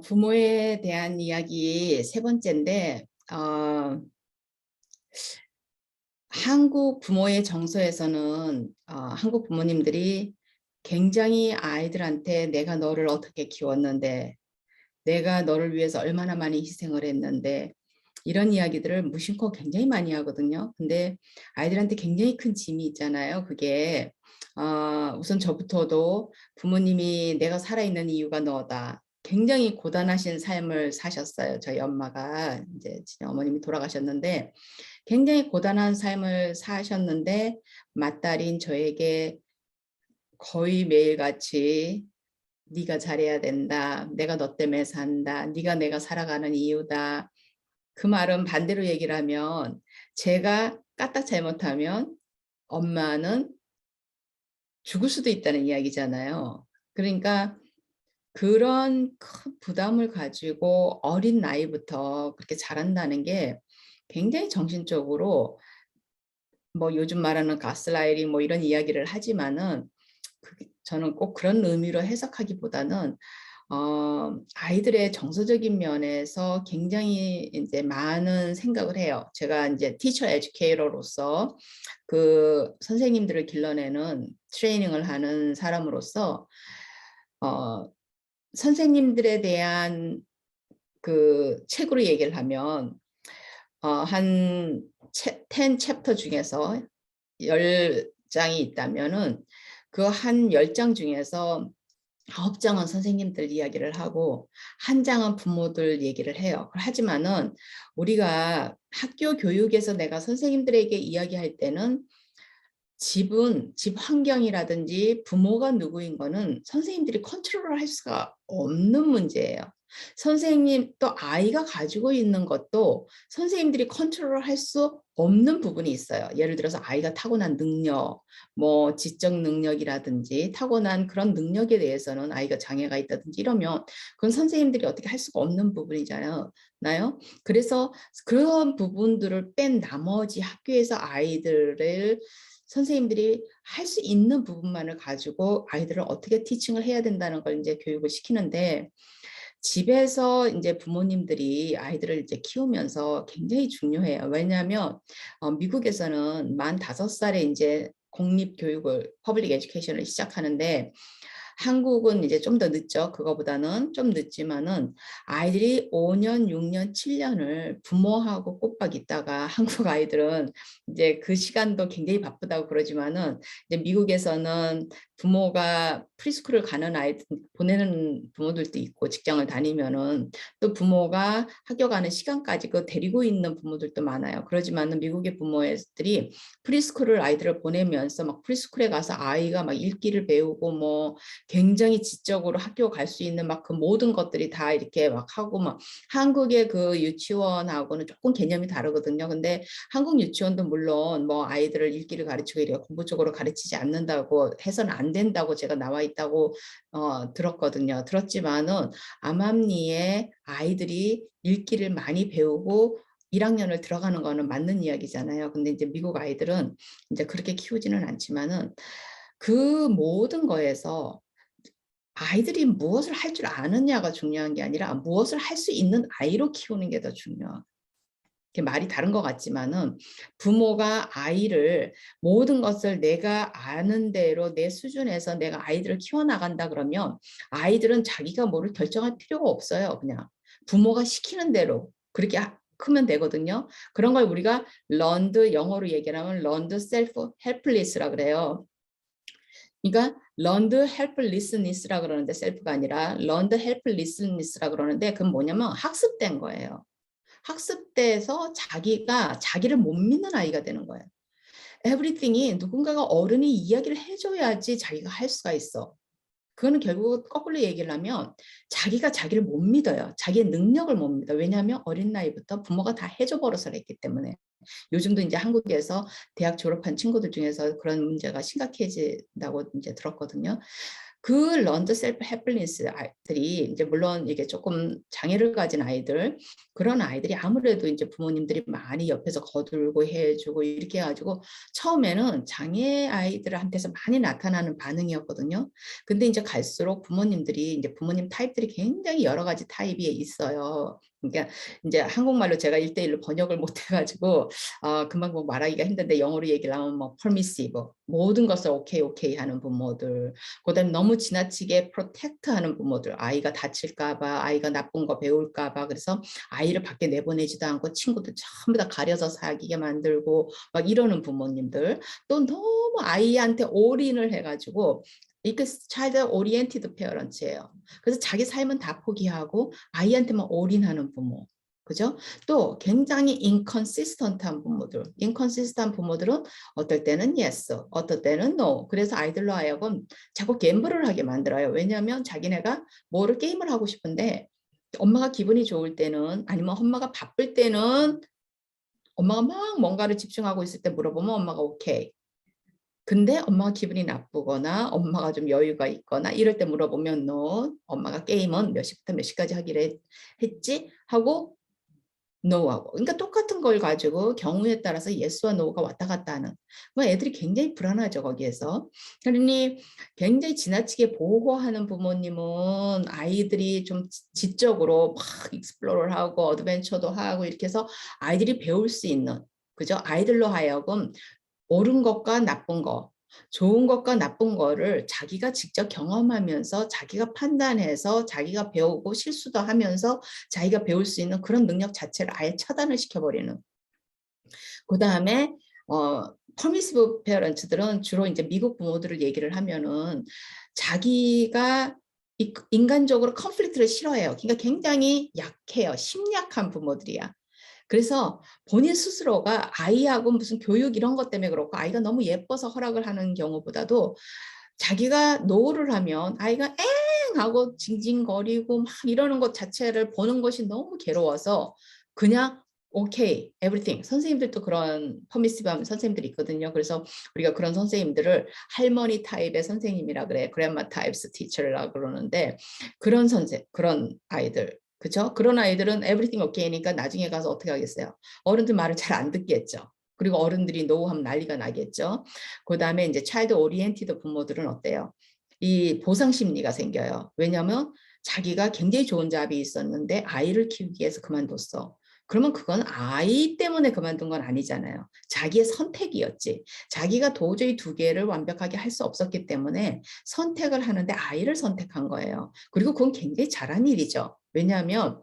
부모에 대한 이야기 세 번째인데, 한국 부모의 정서에서는 한국 부모님들이 굉장히 아이들한테 내가 너를 어떻게 키웠는데, 내가 너를 위해서 얼마나 많이 희생을 했는데, 이런 이야기들을 무심코 굉장히 많이 하거든요. 근데 아이들한테 굉장히 큰 짐이 있잖아요. 그게 우선 저부터도 부모님이 내가 살아있는 이유가 너다. 굉장히 고단하신 삶을 사셨어요. 저희 엄마가 이제 진짜 어머님이 돌아가셨는데 굉장히 고단한 삶을 사셨는데 맏딸인 저에게 거의 매일같이 네가 잘해야 된다. 내가 너 때문에 산다. 네가 내가 살아가는 이유다. 그 말은 반대로 얘기를 하면 제가 까딱 잘못하면 엄마는 죽을 수도 있다는 이야기잖아요. 그러니까 그런 큰 부담을 가지고 어린 나이부터 그렇게 자란다는 게 굉장히 정신적으로 뭐 요즘 말하는 가스라이팅 뭐 이런 이야기를 하지만은 저는 꼭 그런 의미로 해석하기보다는 아이들의 정서적인 면에서 굉장히 이제 많은 생각을 해요. 제가 이제 티처 에듀케이터로서 그 선생님들을 길러내는 트레이닝을 하는 사람으로서 어, 선생님들에 대한 그 책으로 얘기를 하면 한 10 챕터 중에서 10장이 있다면은 그 한 10장 중에서 9장은 선생님들 이야기를 하고 한 장은 부모들 얘기를 해요. 하지만은 우리가 학교 교육에서 내가 선생님들에게 이야기할 때는 집 환경이라든지 부모가 누구인 거는 선생님들이 컨트롤을 할 수가 없는 문제예요. 선생님 또 아이가 가지고 있는 것도 선생님들이 컨트롤을 할 수 없는 부분이 있어요. 예를 들어서 아이가 타고난 능력, 뭐 지적 능력이라든지 타고난 그런 능력에 대해서는 아이가 장애가 있다든지 이러면 그건 선생님들이 어떻게 할 수가 없는 부분이잖아요. 그래서 그런 부분들을 뺀 나머지 학교에서 아이들을 선생님들이 할 수 있는 부분만을 가지고 아이들을 어떻게 티칭을 해야 된다는 걸 이제 교육을 시키는데 집에서 이제 부모님들이 아이들을 이제 키우면서 굉장히 중요해요. 왜냐하면 미국에서는 만 5살에 이제 공립 교육을 퍼블릭 에듀케이션을 시작하는데 한국은 이제 좀 더 늦죠. 그거보다는 좀 늦지만은 아이들이 5년, 6년, 7년을 부모하고 꼬박 있다가 한국 아이들은 이제 그 시간도 굉장히 바쁘다고 그러지만은 이제 미국에서는 부모가 프리스쿨을 가는 아이들 보내는 부모들도 있고 직장을 다니면은 또 부모가 학교 가는 시간까지 그 데리고 있는 부모들도 많아요. 그러지만은 미국의 부모들이 프리스쿨을 아이들을 보내면서 막 프리스쿨에 가서 아이가 막 읽기를 배우고 뭐 굉장히 지적으로 학교 갈 수 있는 막 그 모든 것들이 다 이렇게 막 하고 막 한국의 그 유치원하고는 조금 개념이 다르거든요. 근데 한국 유치원도 물론 뭐 아이들을 읽기를 가르치고 이렇게 공부 쪽으로 가르치지 않는다고 해서는 안 된다고 제가 나와 있다고 들었거든요. 들었지만은 암암리에 아이들이 읽기를 많이 배우고 1학년을 들어가는 거는 맞는 이야기잖아요. 근데 이제 미국 아이들은 이제 그렇게 키우지는 않지만은 그 모든 거에서 아이들이 무엇을 할 줄 아느냐가 중요한 게 아니라 무엇을 할 수 있는 아이로 키우는 게 더 중요해요. 말이 다른 것 같지만은 부모가 아이를 모든 것을 내가 아는 대로 내 수준에서 내가 아이들을 키워나간다 그러면 아이들은 자기가 뭐를 결정할 필요가 없어요. 그냥 부모가 시키는 대로 그렇게 크면 되거든요. 그런 걸 우리가 learned, 영어로 얘기하면 learned self helpless라 그래요. 그러니까 learned helplessness라 그러는데 셀프가 아니라 learned helplessness라 그러는데 그건 뭐냐면 학습된 거예요. 학습돼서 자기가 자기를 못 믿는 아이가 되는 거예요. everything이 누군가가 어른이 이야기를 해줘야지 자기가 할 수가 있어. 그거는 결국 거꾸로 얘기를 하면 자기가 자기를 못 믿어요. 자기의 능력을 못 믿어. 왜냐하면 어린 나이부터 부모가 다 해줘 버릇을 했기 때문에. 요즘도 이제 한국에서 대학 졸업한 친구들 중에서 그런 문제가 심각해진다고 이제 들었거든요. 그 런드 셀프 해플리니스 아이들이 이제 물론 이게 조금 장애를 가진 아이들, 그런 아이들이 아무래도 이제 부모님들이 많이 옆에서 거들고 해주고 이렇게 해가지고 처음에는 장애 아이들한테서 많이 나타나는 반응이었거든요. 근데 이제 갈수록 부모님들이 이제 부모님 타입들이 굉장히 여러 가지 타입이 있어요. 그러니까 이제 한국말로 제가 1:1로 번역을 못 해가지고 금방 뭐 말하기가 힘든데 영어로 얘기를 하면 뭐 permissive, 모든 것을 오케이 오케이 하는 부모들, 그다음에 너무 지나치게 프로텍트하는 부모들, 아이가 다칠까 봐, 아이가 나쁜 거 배울까 봐, 그래서 아이를 밖에 내보내지도 않고 친구들 전부 다 가려서 사귀게 만들고 막 이러는 부모님들, 또 너무 아이한테 올인을 해가지고 이게 차일드 오리엔티드 페어런츠예요. 그래서 자기 삶은 다 포기하고 아이한테만 올인하는 부모. 그죠? 또 굉장히 인컨시스턴트한 부모들. 인컨시스턴트한 부모들은 어떨 때는 yes, 어떨 때는 no. 그래서 아이들로 하여금 자꾸 갬블을 하게 만들어요. 왜냐하면 자기네가 뭐를 게임을 하고 싶은데 엄마가 기분이 좋을 때는, 아니면 엄마가 바쁠 때는, 엄마가 막 뭔가를 집중하고 있을 때 물어보면 엄마가 오케이. 근데 엄마가 기분이 나쁘거나 엄마가 좀 여유가 있거나 이럴 때 물어보면 너 엄마가 게임은 몇 시부터 몇 시까지 하기로 했지? 하고 노하고. 그러니까 똑같은 걸 가지고 경우에 따라서 예스와 노가 왔다 갔다 하는. 뭐 애들이 굉장히 불안하죠, 거기에서. 그러니 굉장히 지나치게 보호하는 부모님은 아이들이 좀 지적으로 막 익스플로러를 하고 어드벤처도 하고 이렇게 해서 아이들이 배울 수 있는, 그죠? 아이들로 하여금 옳은 것과 나쁜 것, 좋은 것과 나쁜 거를 자기가 직접 경험하면서 자기가 판단해서 자기가 배우고 실수도 하면서 자기가 배울 수 있는 그런 능력 자체를 아예 차단을 시켜버리는. 그 다음에 퍼미시브 페어런츠들은 주로 이제 미국 부모들을 얘기를 하면은 자기가 인간적으로 컨플릭트를 싫어해요. 그러니까 굉장히 약해요. 심약한 부모들이야. 그래서 본인 스스로가 아이하고 무슨 교육 이런 것 때문에 그렇고 아이가 너무 예뻐서 허락을 하는 경우보다도 자기가 노를 하면 아이가 엥 하고 징징거리고 막 이러는 것 자체를 보는 것이 너무 괴로워서 그냥 오케이, everything. 선생님들도 그런 퍼미시브한 선생님들이 있거든요. 그래서 우리가 그런 선생님들을 할머니 타입의 선생님이라 그래. 그랜마 타입스 티처라 그러는데 그런 그런 아이들, 그죠? 그런 아이들은 everything okay니까 나중에 가서 어떻게 하겠어요? 어른들 말을 잘 안 듣겠죠. 그리고 어른들이 노하면 난리가 나겠죠. 그 다음에 이제 차일드 오리엔티드 부모들은 어때요? 이 보상 심리가 생겨요. 왜냐하면 자기가 굉장히 좋은 잡이 있었는데 아이를 키우기 위해서 그만뒀어. 그러면 그건 아이 때문에 그만둔 건 아니잖아요. 자기의 선택이었지. 자기가 도저히 두 개를 완벽하게 할 수 없었기 때문에 선택을 하는데 아이를 선택한 거예요. 그리고 그건 굉장히 잘한 일이죠. 왜냐하면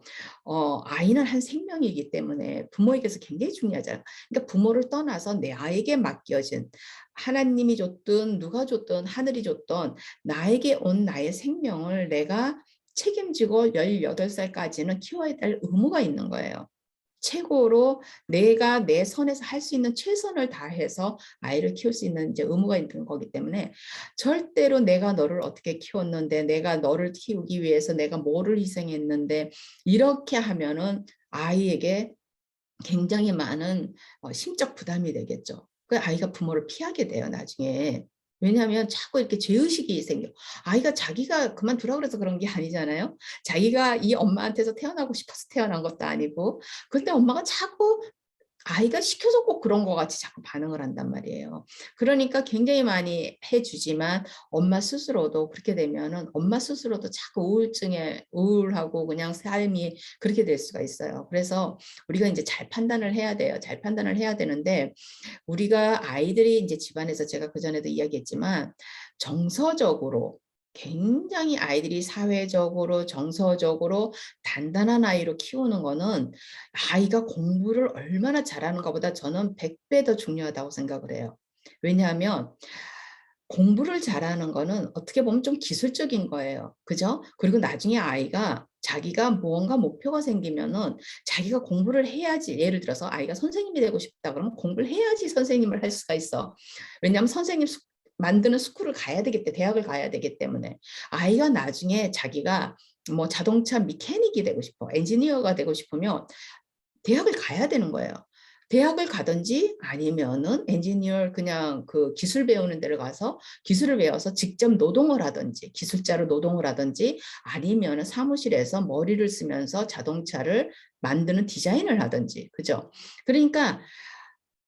아이는 한 생명이기 때문에 부모에게서 굉장히 중요하잖아요. 그러니까 부모를 떠나서 내 아이에게 맡겨진, 하나님이 줬든 누가 줬든 하늘이 줬든 나에게 온 나의 생명을 내가 책임지고 18살까지는 키워야 될 의무가 있는 거예요. 최고로 내가 내 선에서 할 수 있는 최선을 다해서 아이를 키울 수 있는 이제 의무가 있는 거기 때문에 절대로 내가 너를 어떻게 키웠는데, 내가 너를 키우기 위해서 내가 뭐를 희생했는데, 이렇게 하면은 아이에게 굉장히 많은 심적 부담이 되겠죠. 그 아이가 부모를 피하게 돼요, 나중에. 왜냐하면 자꾸 이렇게 죄의식이 생겨. 아이가 자기가 그만두라고 그래서 그런 게 아니잖아요. 자기가 이 엄마한테서 태어나고 싶어서 태어난 것도 아니고. 근데 엄마가 자꾸 아이가 시켜서 꼭 그런 것 같이 자꾸 반응을 한단 말이에요. 그러니까 굉장히 많이 해주지만 엄마 스스로도 그렇게 되면은 엄마 스스로도 자꾸 우울증에 우울하고 그냥 삶이 그렇게 될 수가 있어요. 그래서 우리가 이제 잘 판단을 해야 돼요. 잘 판단을 해야 되는데 우리가 아이들이 이제 집안에서 제가 그전에도 이야기했지만 정서적으로 굉장히 아이들이 사회적으로 정서적으로 단단한 아이로 키우는 거는 아이가 공부를 얼마나 잘하는 것보다 저는 100배 더 중요하다고 생각을 해요. 왜냐하면 공부를 잘하는 거는 어떻게 보면 좀 기술적인 거예요. 그죠? 그리고 나중에 아이가 자기가 무언가 목표가 생기면은 자기가 공부를 해야지. 예를 들어서 아이가 선생님이 되고 싶다 그러면 공부를 해야지 선생님을 할 수가 있어. 왜냐하면 선생님 만드는 스쿨을 가야 되기 때문에, 대학을 가야 되기 때문에. 아이가 나중에 자기가 뭐 자동차 미케닉이 되고 싶어, 엔지니어가 되고 싶으면 대학을 가야 되는 거예요. 대학을 가든지 아니면은 엔지니어 그냥 그 기술 배우는 데를 가서 기술을 배워서 직접 노동을 하든지 기술자로 노동을 하든지 아니면은 사무실에서 머리를 쓰면서 자동차를 만드는 디자인을 하든지 그죠? 그러니까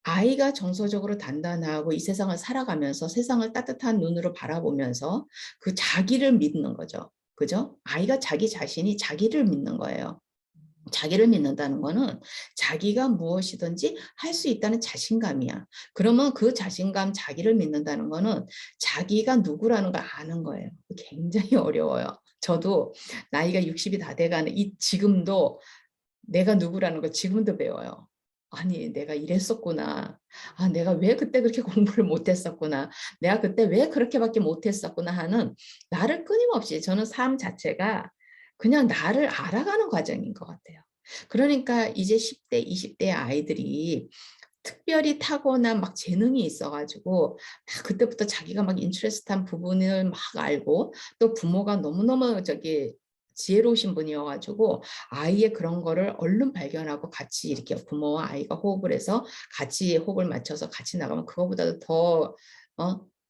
아이가 정서적으로 단단하고 이 세상을 살아가면서 세상을 따뜻한 눈으로 바라보면서 그 자기를 믿는 거죠. 그죠? 아이가 자기 자신이 자기를 믿는 거예요. 자기를 믿는다는 거는 자기가 무엇이든지 할 수 있다는 자신감이야. 그러면 그 자신감, 자기를 믿는다는 거는 자기가 누구라는 걸 아는 거예요. 굉장히 어려워요. 저도 나이가 60이 다 돼가는 이 지금도 내가 누구라는 걸 지금도 배워요. 아니, 내가 이랬었구나. 아, 내가 왜 그때 그렇게 공부를 못했었구나. 내가 그때 왜 그렇게밖에 못했었구나 하는 나를 끊임없이 저는 삶 자체가 그냥 나를 알아가는 과정인 것 같아요. 그러니까 이제 10대, 20대 아이들이 특별히 타고난 막 재능이 있어가지고 막 그때부터 자기가 막 인트레스트한 부분을 막 알고 또 부모가 너무너무 저기 지혜로우신 분이어가지고 아이의 그런 거를 얼른 발견하고 같이 이렇게 부모와 아이가 호흡을 해서 같이 호흡을 맞춰서 같이 나가면 그거보다도 더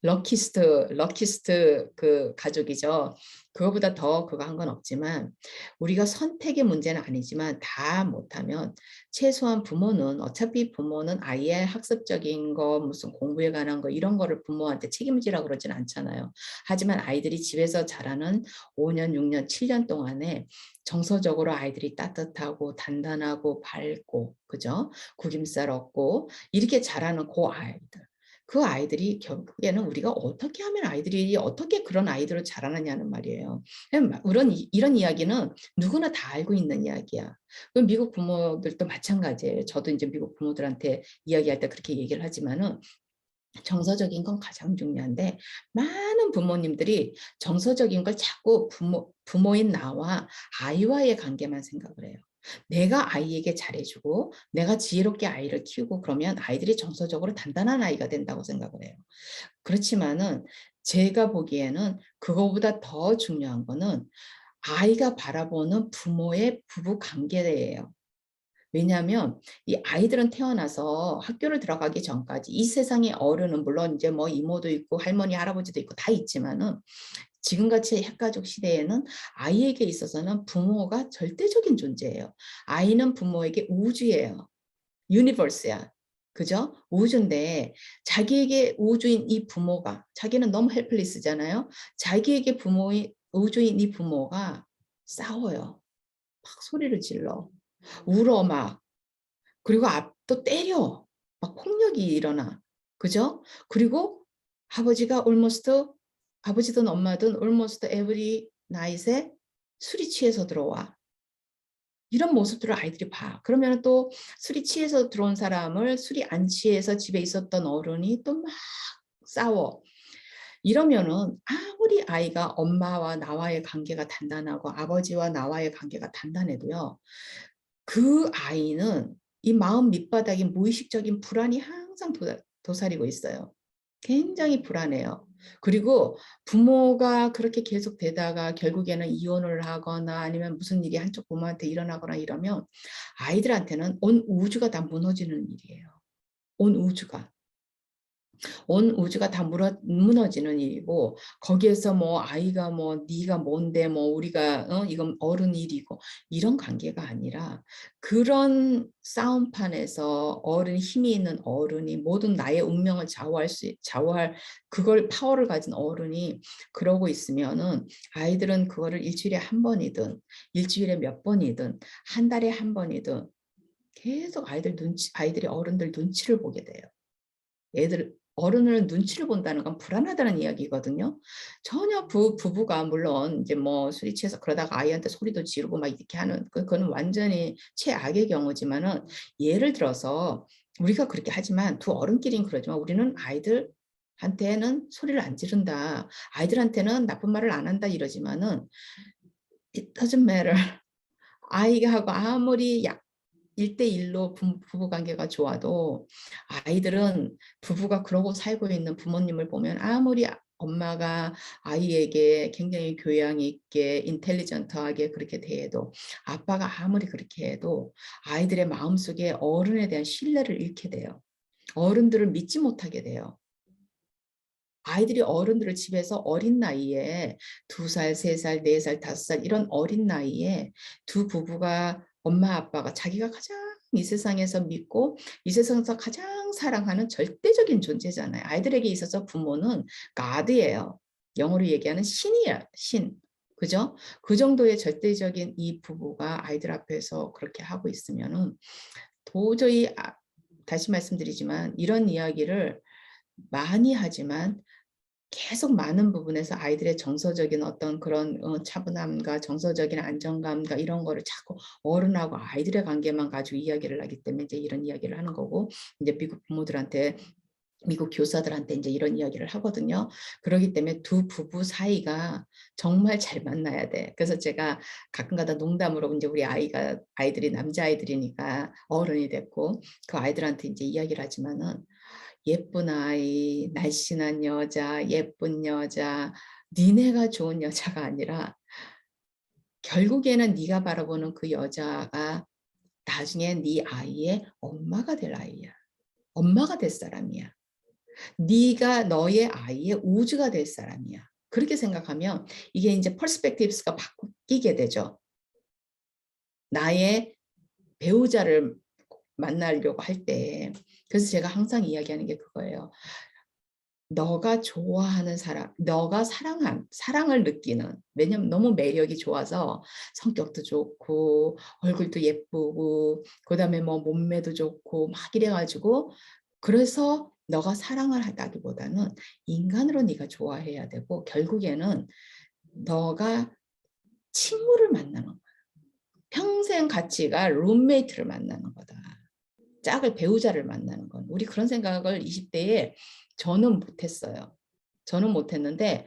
럭키스트 그 가족이죠. 그거보다 더 그거 한 건 없지만 우리가 선택의 문제는 아니지만 다 못하면 최소한 부모는 어차피 부모는 아이의 학습적인 거 무슨 공부에 관한 거 이런 거를 부모한테 책임지라고 그러진 않잖아요. 하지만 아이들이 집에서 자라는 5년, 6년, 7년 동안에 정서적으로 아이들이 따뜻하고 단단하고 밝고 그죠? 구김살 없고 이렇게 자라는 그 아이들. 그 아이들이 결국에는 우리가 어떻게 하면 아이들이 어떻게 그런 아이들을 자라느냐는 말이에요. 이런 이야기는 누구나 다 알고 있는 이야기야. 미국 부모들도 마찬가지예요. 저도 이제 미국 부모들한테 이야기할 때 그렇게 얘기를 하지만은 정서적인 건 가장 중요한데 많은 부모님들이 정서적인 걸 자꾸 부모인 나와 아이와의 관계만 생각을 해요. 내가 아이에게 잘해주고 내가 지혜롭게 아이를 키우고 그러면 아이들이 정서적으로 단단한 아이가 된다고 생각을 해요. 그렇지만은 제가 보기에는 그거보다 더 중요한 거는 아이가 바라보는 부모의 부부 관계예요. 왜냐하면 이 아이들은 태어나서 학교를 들어가기 전까지 이 세상의 어른은 물론 이제 뭐 이모도 있고 할머니 할아버지도 있고 다 있지만은 지금같이 핵가족 시대에는 아이에게 있어서는 부모가 절대적인 존재예요. 아이는 부모에게 우주예요. 유니버스야. 그죠? 우주인데 자기에게 우주인 이 부모가 자기는 너무 헬플리스잖아요. 자기에게 우주인 이 부모가 싸워요. 막 소리를 질러. 울어 막. 그리고 앞도 때려. 막 폭력이 일어나. 그죠? 그리고 아버지든 엄마든 almost every night에 술이 취해서 들어와. 이런 모습들을 아이들이 봐. 그러면 또 술이 취해서 들어온 사람을 술이 안 취해서 집에 있었던 어른이 또 막 싸워. 이러면은 아무리 아이가 엄마와 나와의 관계가 단단하고 아버지와 나와의 관계가 단단해도요. 그 아이는 이 마음 밑바닥에 무의식적인 불안이 항상 도사리고 있어요. 굉장히 불안해요. 그리고 부모가 그렇게 계속 되다가 결국에는 이혼을 하거나 아니면 무슨 일이 한쪽 부모한테 일어나거나 이러면 아이들한테는 온 우주가 다 무너지는 일이에요. 온 우주가. 온 우주가 다 무너지는 일이고 거기에서 뭐 아이가 뭐 네가 뭔데 뭐 우리가 이건 어른 일이고 이런 관계가 아니라 그런 싸움판에서 어른 힘이 있는 어른이 모든 나의 운명을 좌우할 그걸 파워를 가진 어른이 그러고 있으면은 아이들은 그거를 일주일에 한 번이든 일주일에 몇 번이든 한 달에 한 번이든 계속 아이들이 어른들 눈치를 보게 돼요. 어른을 눈치를 본다는 건 불안하다는 이야기거든요. 전혀 부부가 물론 이제 뭐 술이 취해서 그러다가 아이한테 소리도 지르고 막 이렇게 하는 그거는 완전히 최악의 경우지만은 예를 들어서 우리가 그렇게 하지만 두 어른끼리는 그러지만 우리는 아이들한테는 소리를 안 지른다. 아이들한테는 나쁜 말을 안 한다 이러지만은 it doesn't matter. 아이가 하고 아무리 1대1로 부부관계가 좋아도 아이들은 부부가 그러고 살고 있는 부모님을 보면 아무리 엄마가 아이에게 굉장히 교양 있게 인텔리전트하게 그렇게 대해도 아빠가 아무리 그렇게 해도 아이들의 마음속에 어른에 대한 신뢰를 잃게 돼요. 어른들을 믿지 못하게 돼요. 아이들이 어른들을 집에서 어린 나이에 2살, 3살, 4살, 5살 이런 어린 나이에 두 부부가 엄마 아빠가 자기가 가장 이 세상에서 믿고 이 세상에서 가장 사랑하는 절대적인 존재잖아요. 아이들에게 있어서 부모는 God예요. 영어로 얘기하는 신이야, 신. 그죠? 그 정도의 절대적인 이 부부가 아이들 앞에서 그렇게 하고 있으면은 도저히 다시 말씀드리지만 이런 이야기를 많이 하지만 계속 많은 부분에서 아이들의 정서적인 어떤 그런 차분함과 정서적인 안정감과 이런 거를 자꾸 어른하고 아이들의 관계만 가지고 이야기를 하기 때문에 이제 이런 이야기를 하는 거고 이제 미국 부모들한테 미국 교사들한테 이제 이런 이야기를 하거든요. 그렇기 때문에 두 부부 사이가 정말 잘 만나야 돼. 그래서 제가 가끔가다 농담으로 이제 우리 아이들이 남자아이들이니까 어른이 됐고 그 아이들한테 이제 이야기를 하지만은 예쁜 아이, 날씬한 여자, 예쁜 여자, 니네가 좋은 여자가 아니라 결국에는 네가 바라보는 그 여자가 나중에 네 아이의 엄마가 될 아이야. 엄마가 될 사람이야. 네가 너의 아이의 우주가 될 사람이야. 그렇게 생각하면 이게 이제 퍼스펙티브스가 바뀌게 되죠. 나의 배우자를 만나려고 할 때. 그래서 제가 항상 이야기하는 게 그거예요. 너가 좋아하는 사람, 너가 사랑을 느끼는, 왜냐면 너무 매력이 좋아서 성격도 좋고 얼굴도 예쁘고 그다음에 뭐 몸매도 좋고 막 이래가지고 그래서 너가 사랑을 하다기보다는 인간으로 네가 좋아해야 되고 결국에는 너가 친구를 만나는 거야. 평생 가치가 룸메이트를 만나는 거다. 짝을 배우자를 만나는 건 우리 그런 생각을 20대에 저는 못했어요. 저는 못했는데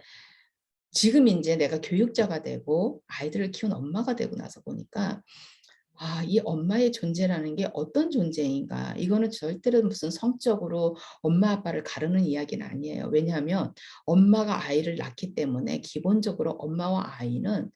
지금 이제 내가 교육자가 되고 아이들을 키운 엄마가 되고 나서 보니까 이 엄마의 존재라는 게 어떤 존재인가. 이거는 절대로 무슨 성적으로 엄마 아빠를 가르는 이야기는 아니에요. 왜냐하면 엄마가 아이를 낳기 때문에 기본적으로 엄마와 아이는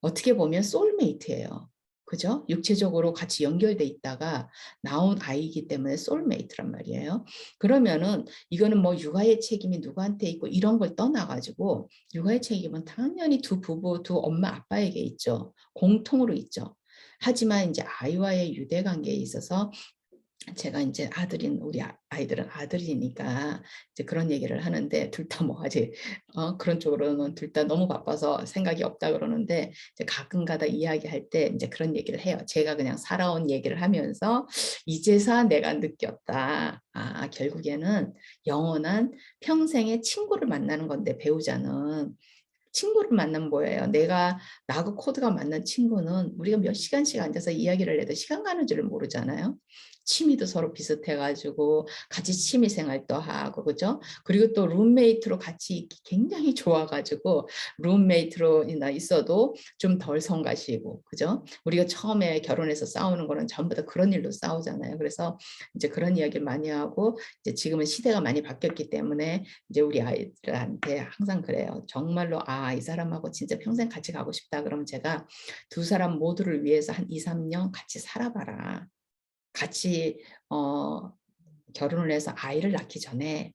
어떻게 보면 소울메이트예요. 그죠? 육체적으로 같이 연결돼 있다가 나온 아이이기 때문에 소울메이트란 말이에요. 그러면은 이거는 뭐 육아의 책임이 누구한테 있고 이런 걸 떠나가지고 육아의 책임은 당연히 두 부부, 두 엄마 아빠에게 있죠. 공통으로 있죠. 하지만 이제 아이와의 유대 관계에 있어서 제가 이제 우리 아이들은 아들이니까 이제 그런 얘기를 하는데 둘 다 뭐 아직 그런 쪽으로는 둘 다 너무 바빠서 생각이 없다 그러는데 이제 가끔가다 이야기할 때 이제 그런 얘기를 해요. 제가 그냥 살아온 얘기를 하면서 이제서 내가 느꼈다. 결국에는 영원한 평생의 친구를 만나는 건데 배우자는 친구를 만나면 뭐예요? 나하고 코드가 맞는 친구는 우리가 몇 시간씩 앉아서 이야기를 해도 시간 가는 줄을 모르잖아요. 취미도 서로 비슷해가지고 같이 취미 생활도 하고 그죠? 그리고 또 룸메이트로 같이 있기 굉장히 좋아가지고 룸메이트로 있어도 좀 덜 성가시고 그죠? 우리가 처음에 결혼해서 싸우는 거는 전부 다 그런 일로 싸우잖아요. 그래서 이제 그런 이야기를 많이 하고 이제 지금은 시대가 많이 바뀌었기 때문에 이제 우리 아이들한테 항상 그래요. 정말로 이 사람하고 진짜 평생 같이 가고 싶다. 그러면 제가 두 사람 모두를 위해서 한 2, 3년 같이 살아봐라. 같이 결혼을 해서 아이를 낳기 전에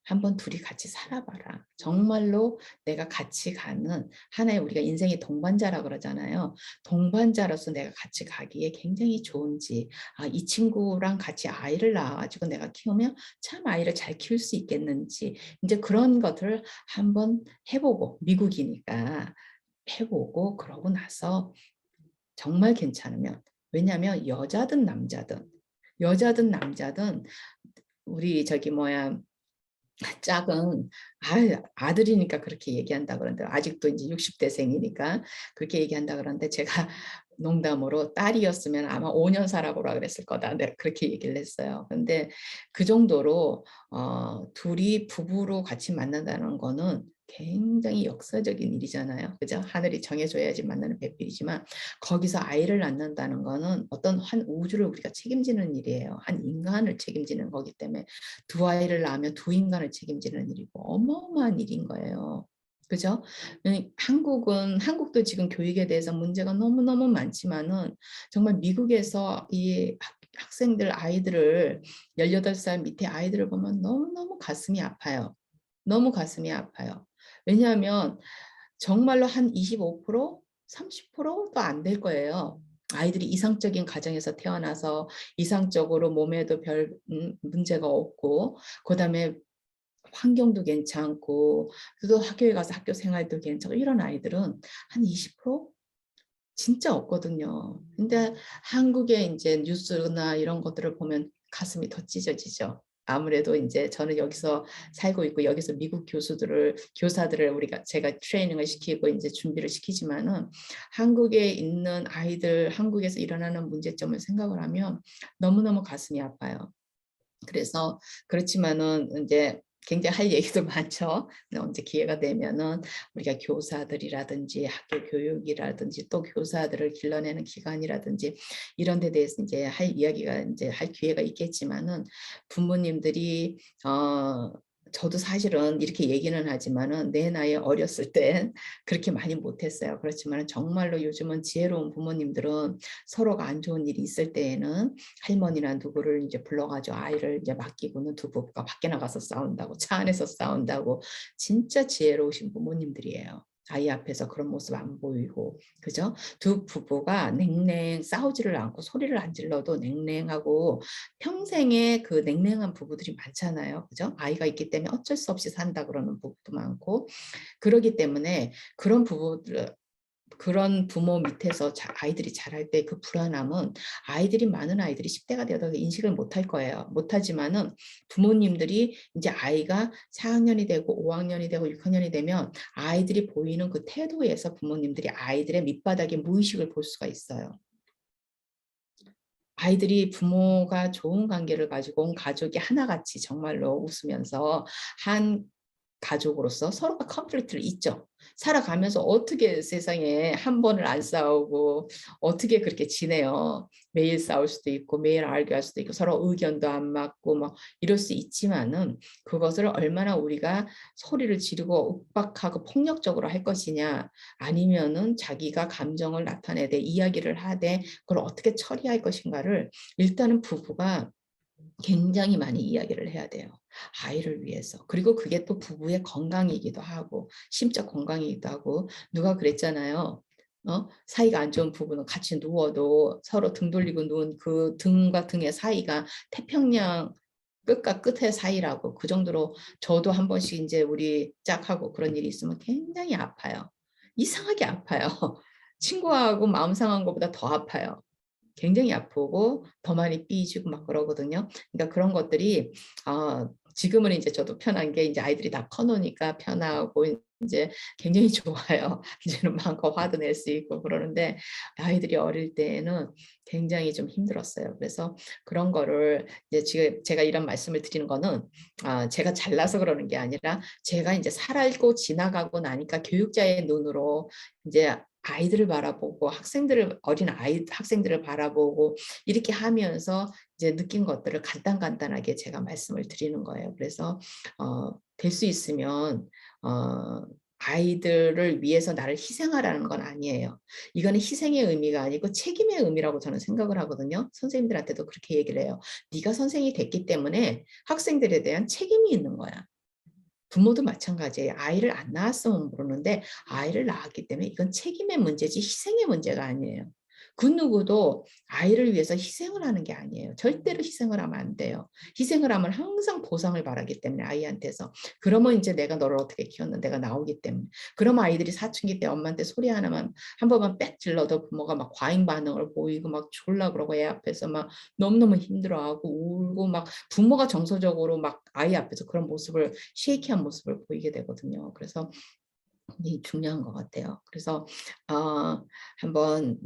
한번 둘이 같이 살아봐라. 정말로 내가 같이 가는 하나의 우리가 인생의 동반자라 그러잖아요. 동반자로서 내가 같이 가기에 굉장히 좋은지 이 친구랑 같이 아이를 낳아가지고 내가 키우면 참 아이를 잘 키울 수 있겠는지 이제 그런 것들을 한번 해보고 미국이니까 해보고 그러고 나서 정말 괜찮으면 왜냐하면 여자든 남자든 우리 저기 뭐야 짝은 아들이니까 그렇게 얘기한다 그러는데 아직도 이제 60대생이니까 그렇게 얘기한다 그러는데 제가 농담으로 딸이었으면 아마 5년 살아보라 그랬을 거다. 네, 그렇게 얘기를 했어요. 근데 그 정도로 둘이 부부로 같이 만난다는 거는 굉장히 역사적인 일이잖아요. 그죠? 하늘이 정해줘야지 만나는 배필이지만 거기서 아이를 낳는다는 거는 어떤 한 우주를 우리가 책임지는 일이에요. 한 인간을 책임지는 거기 때문에 두 아이를 낳으면 두 인간을 책임지는 일이고 어마어마한 일인 거예요. 그죠? 한국도 지금 교육에 대해서 문제가 너무너무 많지만은 정말 미국에서 이 학생들 아이들을 18살 밑에 아이들을 보면 너무너무 가슴이 아파요. 너무 가슴이 아파요. 왜냐하면 정말로 한 25%, 30%도 안 될 거예요. 아이들이 이상적인 가정에서 태어나서 이상적으로 몸에도 별 문제가 없고 그다음에 환경도 괜찮고 또 학교에 가서 학교 생활도 괜찮고 이런 아이들은 한 20%? 진짜 없거든요. 근데 한국의 이제 뉴스나 이런 것들을 보면 가슴이 더 찢어지죠. 아무래도 이제 저는 여기서 살고 있고 여기서 미국 교사들을 제가 트레이닝을 시키고 이제 준비를 시키지만은 한국에 있는 아이들, 한국에서 일어나는 문제점을 생각을 하면 너무너무 가슴이 아파요. 그래서 그렇지만은 이제 굉장히 할 얘기도 많죠. 언제 기회가 되면은 우리가 교사들이라든지 학교 교육이라든지 또 교사들을 길러내는 기관이라든지 이런 데 대해서 이제 할 이야기가 이제 할 기회가 있겠지만은 부모님들이 저도 사실은 이렇게 얘기는 하지만은 내 나이에 어렸을 땐 그렇게 많이 못했어요. 그렇지만 정말로 요즘은 지혜로운 부모님들은 서로가 안 좋은 일이 있을 때에는 할머니나 누구를 이제 불러가지고 아이를 이제 맡기고는 두 부부가 밖에 나가서 싸운다고 차 안에서 싸운다고 진짜 지혜로우신 부모님들이에요. 아이 앞에서 그런 모습 안 보이고 그죠? 두 부부가 냉랭 싸우지를 않고 소리를 안 질러도 냉랭하고 평생에 그 냉랭한 부부들이 많잖아요. 그죠? 아이가 있기 때문에 어쩔 수 없이 산다 그러는 부부도 많고 그러기 때문에 그런 부모 밑에서 아이들이 자랄 때 그 불안함은 많은 아이들이 10대가 되어도 인식을 못할 거예요. 못하지만은 부모님들이 이제 아이가 4학년이 되고 5학년이 되고 6학년이 되면 아이들이 보이는 그 태도에서 부모님들이 아이들의 밑바닥의 무의식을 볼 수가 있어요. 아이들이 부모가 좋은 관계를 가지고 온 가족이 하나같이 정말로 웃으면서 한 가족으로서 서로가 컨플릭트를 있죠. 살아가면서 어떻게 세상에 한 번을 안 싸우고 어떻게 그렇게 지내요. 매일 싸울 수도 있고 매일 알교할 수도 있고 서로 의견도 안 맞고 뭐 이럴 수 있지만은 그것을 얼마나 우리가 소리를 지르고 윽박하고 폭력적으로 할 것이냐 아니면은 자기가 감정을 나타내되 이야기를 하되 그걸 어떻게 처리할 것인가를 일단은 부부가 굉장히 많이 이야기를 해야 돼요. 아이를 위해서. 그리고 그게 또 부부의 건강이기도 하고 심적 건강이기도 하고 누가 그랬잖아요. 사이가 안 좋은 부부는 같이 누워도 서로 등 돌리고 누운 그 등과 등의 사이가 태평양 끝과 끝의 사이라고 그 정도로 저도 한 번씩 이제 우리 짝하고 그런 일이 있으면 굉장히 아파요. 이상하게 아파요. 친구하고 마음 상한 것보다 더 아파요. 굉장히 아프고 더 많이 삐지고 막 그러거든요. 그러니까 그런 것들이 지금은 이제 저도 편한 게 이제 아이들이 다 커놓으니까 편하고 이제 굉장히 좋아요. 이제는 마음껏 화도 낼 수 있고 그러는데 아이들이 어릴 때에는 굉장히 좀 힘들었어요. 그래서 그런 거를 이제 지금 제가 이런 말씀을 드리는 거는 제가 잘나서 그러는 게 아니라 제가 이제 살고 지나가고 나니까 교육자의 눈으로 이제 아이들을 바라보고 어린 학생들을 바라보고 이렇게 하면서 이제 느낀 것들을 간단하게 제가 말씀을 드리는 거예요. 그래서 될 수 있으면 아이들을 위해서 나를 희생하라는 건 아니에요. 이거는 희생의 의미가 아니고 책임의 의미라고 저는 생각을 하거든요. 선생님들한테도 그렇게 얘기를 해요. 네가 선생이 됐기 때문에 학생들에 대한 책임이 있는 거야. 부모도 마찬가지예요. 아이를 안 낳았으면 모르는데 아이를 낳았기 때문에 이건 책임의 문제지 희생의 문제가 아니에요. 그 누구도 아이를 위해서 희생을 하는 게 아니에요. 절대로 희생을 하면 안 돼요. 희생을 하면 항상 보상을 바라기 때문에 아이한테서. 그러면 이제 내가 너를 어떻게 키웠는 내가 나오기 때문에. 그럼 아이들이 사춘기 때 엄마한테 소리 하나만 한 번만 빽 질러도 부모가 막 과잉 반응을 보이고 막 졸라 그러고 애 앞에서 막 너무너무 힘들어하고 울고 막 부모가 정서적으로 막 아이 앞에서 그런 모습을 쉐이키한 모습을 보이게 되거든요. 그래서 굉장히 중요한 것 같아요. 그래서 한번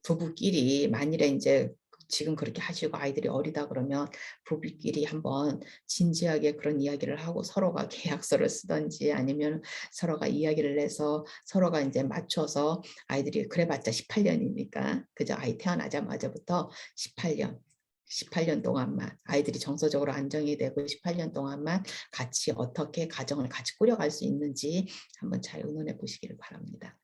부부끼리 만일에 이제 지금 그렇게 하시고 아이들이 어리다 그러면 부부끼리 한번 진지하게 그런 이야기를 하고 서로가 계약서를 쓰든지 아니면 서로가 이야기를 해서 서로가 이제 맞춰서 아이들이 그래봤자 18년이니까 그죠? 아이 태어나자마자부터 18년 동안만 아이들이 정서적으로 안정이 되고 18년 동안만 같이 어떻게 가정을 같이 꾸려갈 수 있는지 한번 잘 의논해 보시기를 바랍니다.